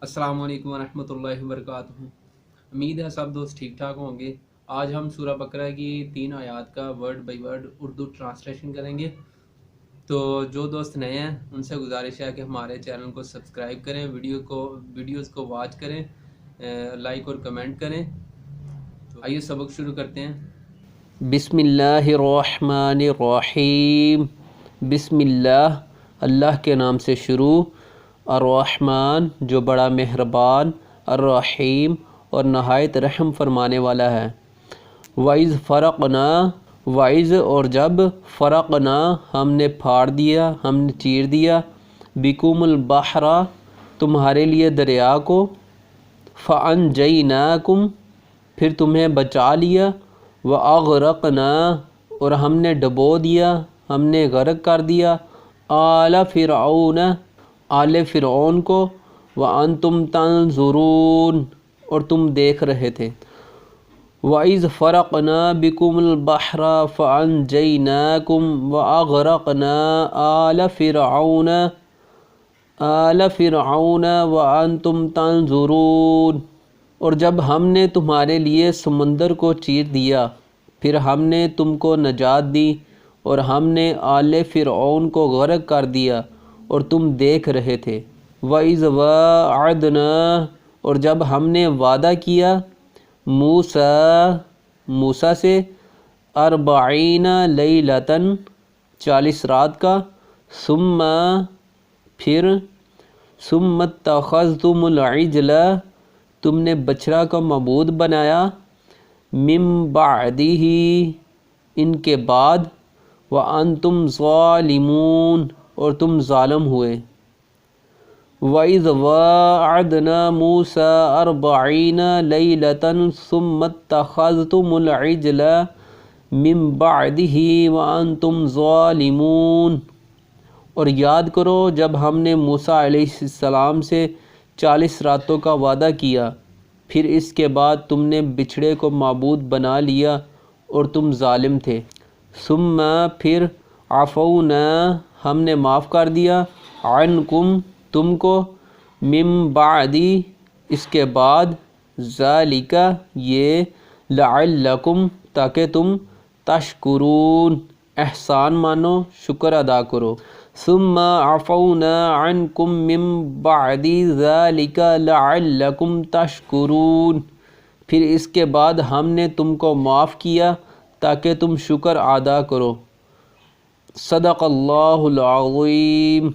السلام علیکم ورحمۃ اللہ وبرکاتہ۔ امید ہے سب دوست ٹھیک ٹھاک ہوں گے۔ آج ہم سورہ بقرہ کی 3 آیات کا word by word Urdu translation کریں گے۔ تو جو دوست نئے ہیں ان سے گزارش ہے کہ ہمارے چینل کو سبسکرائب کریں، ویڈیوز کو واچ کریں، لائک اور کمنٹ کریں۔ تو آئیے سبق شروع کرتے ہیں۔ بسم اللہ الرحمن الرحیم۔ بسم اللہ، اللہ کے نام سے شروع۔ الرحمن جو بڑا مہربان، الرحیم اور نہایت رحم فرمانے والا ہے۔ وَإِذْ فَرَقْنَا، وَإِذْ اور جب، فرقنا ہم نے پھاڑ دیا، ہم نے چیر دیا، بِكُمُ الْبَحْرَ تمہارے لیے دریا کو، فَأَنْجَيْنَاكُمْ پھر تمہیں بچا لیا، وَأَغْرَقْنَا اور ہم نے ڈبو دیا، ہم نے غرق کر دیا، آلَ فرعون آل فرعون کو، وَأَنْتُمْ تَنْظُرُونَ اور تم دیکھ رہے تھے۔ وَإِذْ فَرَقْنَا بِكُمُ الْبَحْرَ فَأَنْجَيْنَاكُمْ وَأَغْرَقْنَا آلَ فرعون وَأَنْتُمْ تَنْظُرُونَ اور جب ہم نے تمہارے لیے سمندر کو چیر دیا، پھر ہم نے تم کو نجات دی اور ہم نے آل فرعون کو غرق کر دیا اور تم دیکھ رہے تھے۔ وَإِذْ وَاعَدْنَا اور جب ہم نے وعدہ کیا موسیٰ سے 40 لیلۃً 40 رات کا، ثم پھر ثم اتخذتم العجل تم نے بچھڑا کو معبود بنایا، من بعدہ ان کے بعد، وانتم ظالمون اور تم ظالم ہوئے۔ وَإِذْ وَاعَدْنَا مُوسَىٰ 40 لَيْلَةً ثُمَّ اتَّخَذْتُمُ الْعِجْلَ مِن بَعْدِهِ وَأَنْتُمْ ظَالِمُونَ اور یاد کرو جب ہم نے موسیٰ علیہ السلام سے 40 راتوں کا وعدہ کیا، پھر اس کے بعد تم نے بچھڑے کو معبود بنا لیا اور تم ظالم تھے۔ ثم پھر عفونا ہم نے معاف کر دیا، عنکم تم کو، من بعدی اس کے بعد، ذالک یہ، لعلکم تاکہ تم، تشکرون احسان مانو، شکر ادا کرو۔ ثم عفونا عنکم من بعد ذلک لعلکم تشکرون پھر اس کے بعد ہم نے تم کو معاف کیا تاکہ تم شکر ادا کرو۔ صدق اللہ العظیم۔